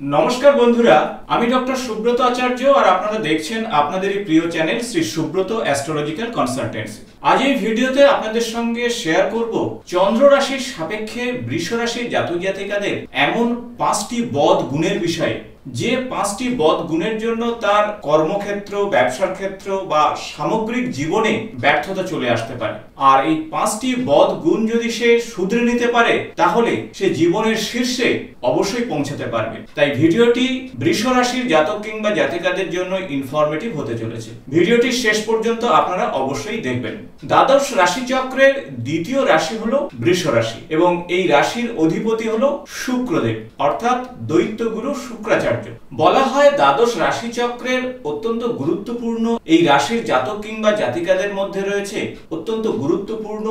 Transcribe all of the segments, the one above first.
নমস্কার বন্ধুরা, আমি ডক্টর সুব্রত আচার্য আর আপনারা দেখছেন আপনাদেরই প্রিয় channel Shri Subrata astrological consultancy. আজ এই ভিডিওতে আপনাদের সঙ্গে শেয়ার করব চন্দ্র রাশির সাপেক্ষে বৃষ রাশির জাতক জাতিকাদের এমন 5টি বদ গুণের বিষয়ে, যে 5টি বদ গুণের জন্য তার কর্মক্ষেত্র, ব্যবসার ক্ষেত্র বা সামগ্রিক জীবনে ব্যর্থতা চলে আসতে পারে। আর এই 5টি বদ গুণ যদি সে শুধরে নিতে পারে তাহলে সে জীবনের শীর্ষে অবশ্যই পৌঁছাতে পারবে। তাই ভিডিওটি বৃষ রাশির জাতক কিংবা জাতিকাদের জন্য ইনফরমেটিভ হতে চলেছে। ভিডিওটি শেষ পর্যন্ত আপনারা অবশ্যই দেখবেন। দ্বাদশ রাশিচক্রের দ্বিতীয় রাশি হলো বৃষ রাশি এবং এই রাশির অধিপতি হলো শুক্রদেব, অর্থাৎ দৈত্যগুরু শুক্রাচার্য। বলা হয় দ্বাদশ রাশিচক্রের অত্যন্ত গুরুত্বপূর্ণ এই রাশির জাতক কিংবা জাতিকাদের মধ্যে রয়েছে অত্যন্ত গুরুত্বপূর্ণ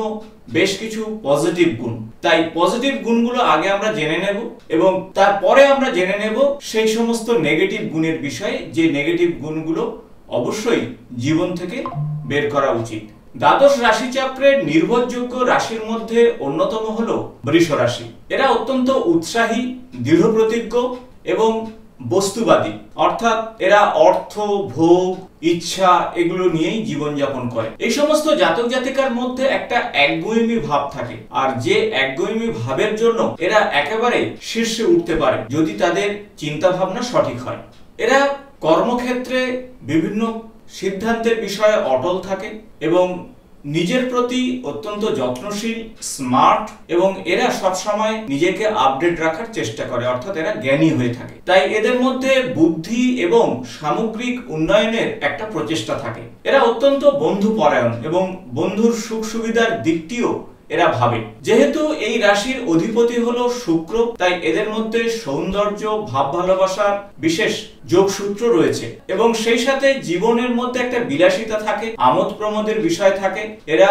বেশ কিছু পজিটিভ গুণ। তাই পজিটিভ গুণগুলো আগে আমরা জেনে নেব এবং তারপরে আমরা জেনে নেব সেই সমস্ত নেগেটিভ গুণের বিষয়ে, যে নেগেটিভ গুণগুলো অবশ্যই জীবন থেকে বের করা উচিত। দ্বাদশ রাশিচক্রের নির্ভরযোগ্য রাশির মধ্যে অন্যতম হলো বৃষ রাশি। এরা অত্যন্ত উৎসাহী, দৃঢ় প্রতিজ্ঞ এবং বস্তুবাদী, অর্থাৎ এরা অর্থ, ভোগ, ইচ্ছা এগুলো নিয়েই জীবনযাপন করে। এই সমস্ত জাতক জাতিকার মধ্যে একটা একগুঁয়েমি ভাব থাকে, আর যে একগুঁয়েমি ভাবের জন্য এরা একেবারে শীর্ষে উঠতে পারে যদি তাদের চিন্তা ভাবনা সঠিক হয়। এরা কর্মক্ষেত্রে বিভিন্ন সিদ্ধান্তের বিষয়ে অটল থাকে এবং নিজের প্রতি অত্যন্ত যত্নশীল, স্মার্ট এবং এরা সবসময় নিজেকে আপডেট রাখার চেষ্টা করে, অর্থাৎ এরা জ্ঞানী হয়ে থাকে। তাই এদের মধ্যে বুদ্ধি এবং সামগ্রিক উন্নয়নের একটা প্রচেষ্টা থাকে। এরা অত্যন্ত বন্ধুপরায়ণ এবং বন্ধুর সুখ সুবিধার দিকটিও এরা ভাবে। যেহেতু এই রাশির অধিপতি হলো শুক্র, তাই এদের মধ্যে সৌন্দর্য, ভাব ভালোবাসার বিশেষ যোগসূত্র রয়েছে এবং সেই সাথে জীবনের মধ্যে একটা বিলাসিতা থাকে, আমোদ প্রমোদের বিষয় থাকে। এরা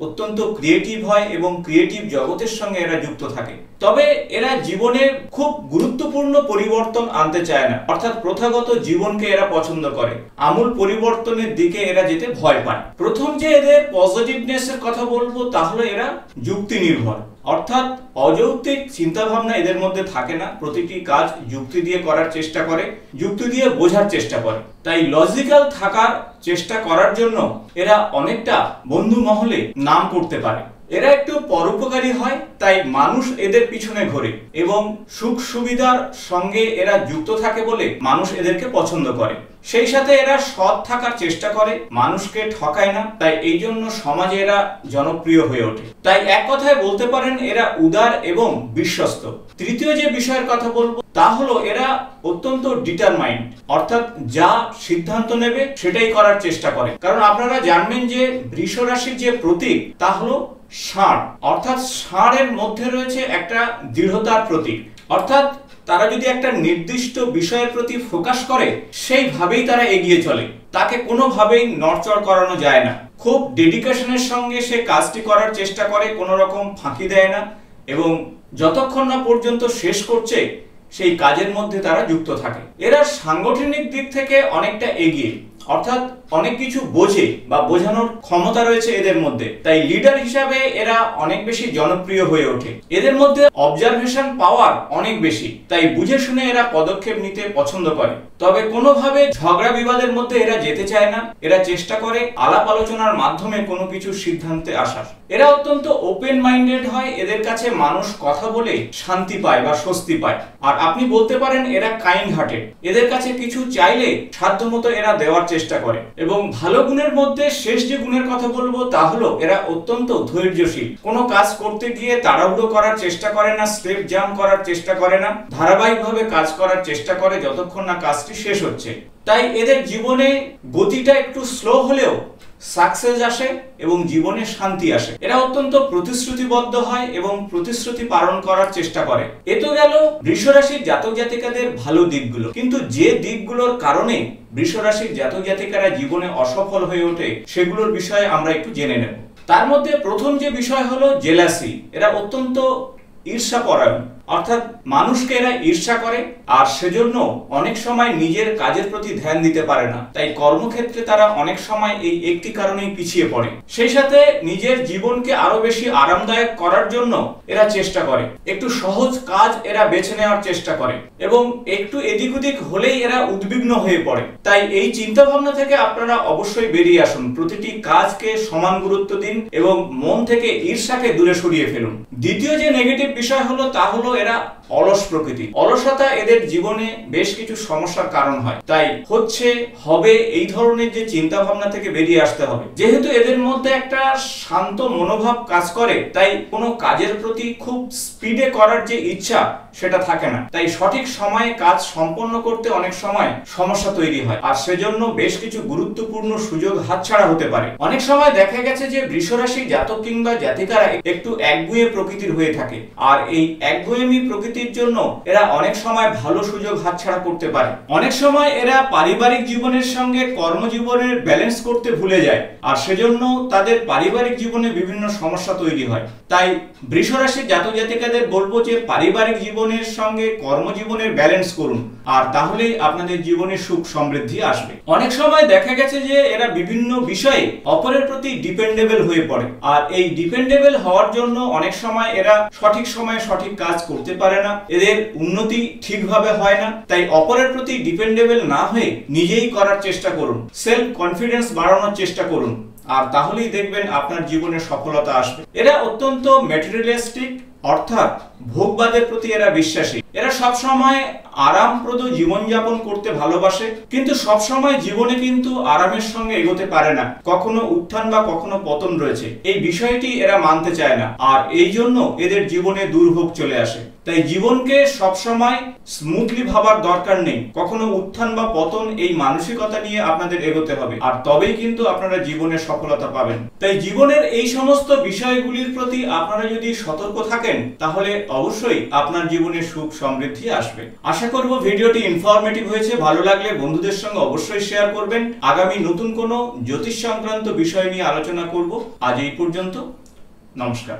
অত্যন্ত ক্রিয়েটিভ হয় এবং ক্রিয়েটিভ জগতের সঙ্গে এরা যুক্ত থাকে। তবে এরা জীবনে খুব গুরুত্বপূর্ণ পরিবর্তন আনতে চায় না, অর্থাৎ প্রথাগত জীবনকে এরা পছন্দ করে। আমূল পরিবর্তনের দিকে এরা যেতে ভয় পায়। প্রথম যে এদের পজিটিভনেসের কথা বলবো তাহলে এরা যুক্তি নির্ভর, অর্থাৎ অযৌক্তিক চিন্তা ভাবনা এদের মধ্যে থাকে না। প্রতিটি কাজ যুক্তি দিয়ে করার চেষ্টা করে, যুক্তি দিয়ে বোঝার চেষ্টা করে। তাই লজিক্যাল থাকার চেষ্টা করার জন্য এরা অনেকটা বন্ধু মহলে নাম করতে পারে। এরা একটু পরোপকারী হয়, তাই মানুষ এদের পিছনে ঘোরে এবং সুখ সুবিধার সঙ্গে এরা যুক্ত থাকে বলে মানুষ এদেরকে পছন্দ করে। সেই সাথে এরা সৎ থাকার চেষ্টা করে, মানুষকে ঠকায় না, তাই এই জন্য সমাজে এরা জনপ্রিয় হয়ে ওঠে। তাই এক কথায় বলতে পারেন এরা উদার এবং বিশ্বস্ত। তৃতীয় যে বিষয়ের কথা বলবো তা হলো এরা অত্যন্ত ডিটারমাইন্ড, অর্থাৎ যা সিদ্ধান্ত নেবে সেটাই করার চেষ্টা করে। কারণ আপনারা জানবেন যে বৃষ রাশির যে প্রতীক তা হলো ষাঁড়, অর্থাৎ ষাঁড়ের মধ্যে রয়েছে একটা দৃঢ়তার প্রতীক। অর্থাৎ তারা যদি একটা নির্দিষ্ট বিষয়ের প্রতি ফোকাস করে সেইভাবেই তারা এগিয়ে চলে, তাকে কোনোভাবেই নড়চড় করানো যায় না। খুব ডেডিকেশনের সঙ্গে সে কাজটি করার চেষ্টা করে, কোনো রকম ফাঁকি দেয় না এবং যতক্ষণ না পর্যন্ত শেষ করছে সেই কাজের মধ্যে তারা যুক্ত থাকে। এরা সাংগঠনিক দিক থেকে অনেকটা এগিয়ে, অর্থাৎ অনেক কিছু বোঝে বা বোঝানোর ক্ষমতা রয়েছে এদের মধ্যে। তাই লিডার হিসাবে এরা অনেক বেশি জনপ্রিয় হয়ে ওঠে। এদের মধ্যে অবজারভেশন পাওয়ার অনেক বেশি, তাই বুঝে শুনে এরা পদক্ষেপ নিতে পছন্দ করে। তবে কোনোভাবে ঝগড়া বিবাদের মধ্যে এরা যেতে চায় না। এরা চেষ্টা করে আলাপ আলোচনার মাধ্যমে কোনো কিছু সিদ্ধান্তে আসার। এরা অত্যন্ত ওপেন মাইন্ডেড হয়। এদের কাছে মানুষ কথা বলে শান্তি পায় বা স্বস্তি পায়। আর আপনি বলতে পারেন এরা কাইন্ড হার্টেড। এদের কাছে কিছু চাইলে সাধ্যমতো এরা দেওয়ার চেষ্টা করে। এবং ভালো গুণের মধ্যে শেষ যে গুণের কথা বলবো তা হলো এরা অত্যন্ত ধৈর্যশীল। কোনো কাজ করতে গিয়ে তাড়াহুড়ো করার চেষ্টা করে না, স্টেপ জাম্প করার চেষ্টা করে না, ধারাবাহিকভাবে কাজ করার চেষ্টা করে যতক্ষণ না কাজটি শেষ হচ্ছে। তাই এদের জীবনে গতিটা একটু স্লো হলেও সাকসেস আসে এবং জীবনে শান্তি আসে। এরা অত্যন্ত প্রতিশ্রুতিবদ্ধ হয় এবং প্রতিশ্রুতি পালন করার চেষ্টা করে। এ তো গেল বৃষ রাশির জাতক জাতিকাদের ভালো দিকগুলো, কিন্তু যে দিকগুলোর কারণে বৃষ রাশির জাতক জাতিকারা জীবনে অসফল হয়ে ওঠে সেগুলোর বিষয়ে আমরা একটু জেনে নেব। তার মধ্যে প্রথম যে বিষয় হলো জেলাসি। এরা অত্যন্ত ঈর্ষাপরায়ণ, অর্থাৎ মানুষকে এরা ঈর্ষা করে আর সেজন্য অনেক সময় নিজের কাজের প্রতি ধ্যান দিতে পারে না। তাই কর্মক্ষেত্রে তারা অনেক সময় এই একটি কারণেই পিছিয়ে পড়ে। সেই সাথে নিজের জীবনকে আরো বেশি আরামদায়ক করার জন্য এরা চেষ্টা করে, একটু সহজ কাজ এরা বেছে নেওয়ার চেষ্টা করে এবং একটু এদিক ওদিক হলেই এরা উদ্বিগ্ন হয়ে পড়ে। তাই এই চিন্তা ভাবনা থেকে আপনারা অবশ্যই বেরিয়ে আসুন, প্রতিটি কাজকে সমান গুরুত্ব দিন এবং মন থেকে ঈর্ষাকে দূরে সরিয়ে ফেলুন। দ্বিতীয় যে নেগেটিভ বিষয় হলো তা হলো এরা অলস প্রকৃতি। অলসতা এদের জীবনে বেশ কিছু সমস্যার কারণ হয়। তাই হবে এই ধরনের যে চিন্তা ভাবনা থেকে বেরিয়ে আসতে হবে। যেহেতু এদের মধ্যে একটা শান্ত মনোভাব কাজ করে, তাই কোনো কাজের প্রতি খুব স্পিডে করার যে ইচ্ছা সেটা থাকে না। তাই সঠিক সময়ে কাজ সম্পন্ন করতে অনেক সময় সমস্যা তৈরি হয় আর সেজন্য বেশ কিছু গুরুত্বপূর্ণ সুযোগ হাতছাড়া হতে পারে। অনেক সময় দেখা গেছে যে বৃষ রাশি জাতক কিংবা জাতিকারা একটু একগুঁয়ে প্রকৃতির হয়ে থাকে আর এই একগুঁয়েমি প্রকৃতির জন্য এরা অনেক সময় ভালো সুযোগ হাতছাড়া করতে পারে। অনেক সময় এরা পারিবারিক জীবনের সঙ্গে কর্মজীবনের ব্যালেন্স করতে ভুলে যায় আর সেজন্য তাদের পারিবারিক জীবনে বিভিন্ন সমস্যা তৈরি হয়। তাই বৃষ রাশির জাতক জাতিকাদের বলবো যে পারিবারিক জীবনের সঙ্গে কর্মজীবনের ব্যালেন্স করুন আর তাহলেই আপনাদের জীবনে সুখ সমৃদ্ধি আসবে। অনেক সময় দেখা গেছে যে এরা বিভিন্ন বিষয়ে অপরের প্রতি ডিপেন্ডেবল হয়ে পড়ে আর এই ডিপেন্ডেবল হওয়ার জন্য অনেক সময় এরা সঠিক সময়ে সঠিক কাজ করতে পারে না, এদের উন্নতি ঠিকভাবে হয় না। তাই অপরের প্রতি ডিপেন্ডেবল না হয়ে নিজেই করার চেষ্টা করুন, সেলফ কনফিডেন্স বাড়ানোর চেষ্টা করুন আর তাহলেই দেখবেন আপনার জীবনে সফলতা আসবে। এরা অত্যন্ত ম্যাটেরিয়ালিস্টিক অর্থাৎ ভোগবাদের প্রতি এরা বিশ্বাসী। এরা সব সময় আরামপ্রদ জীবনযাপন করতে ভালোবাসে, কিন্তু সব সময় জীবনে কিন্তু আরামের সঙ্গে এগোতে পারে না। কখনো উত্থান বা কখনো পতন রয়েছে, এই বিষয়টি এরা মানতে চায় না আর এই জন্য এদের জীবনে দুর্ভোগ চলে আসে। তাই জীবনকে সব সময় স্মুথলি ভাবার দরকার নেই, কখনো উত্থান বা পতন এই মানসিকতা নিয়ে আপনাদের এগোতে হবে আর তবেই কিন্তু আপনারা জীবনে সফলতা পাবেন। তাই জীবনের এই সমস্ত বিষয়গুলির প্রতি আপনারা যদি সতর্ক থাকেন তাহলে অবশ্যই আপনার জীবনে সুখ সমৃদ্ধি আসবে। আশা করব ভিডিওটি ইনফরমেটিভ হয়েছে। ভালো লাগলে বন্ধুদের সঙ্গে অবশ্যই শেয়ার করবেন। আগামী নতুন কোনো জ্যোতিষ সংক্রান্ত বিষয় নিয়ে আলোচনা করব। আজ এই পর্যন্ত, নমস্কার।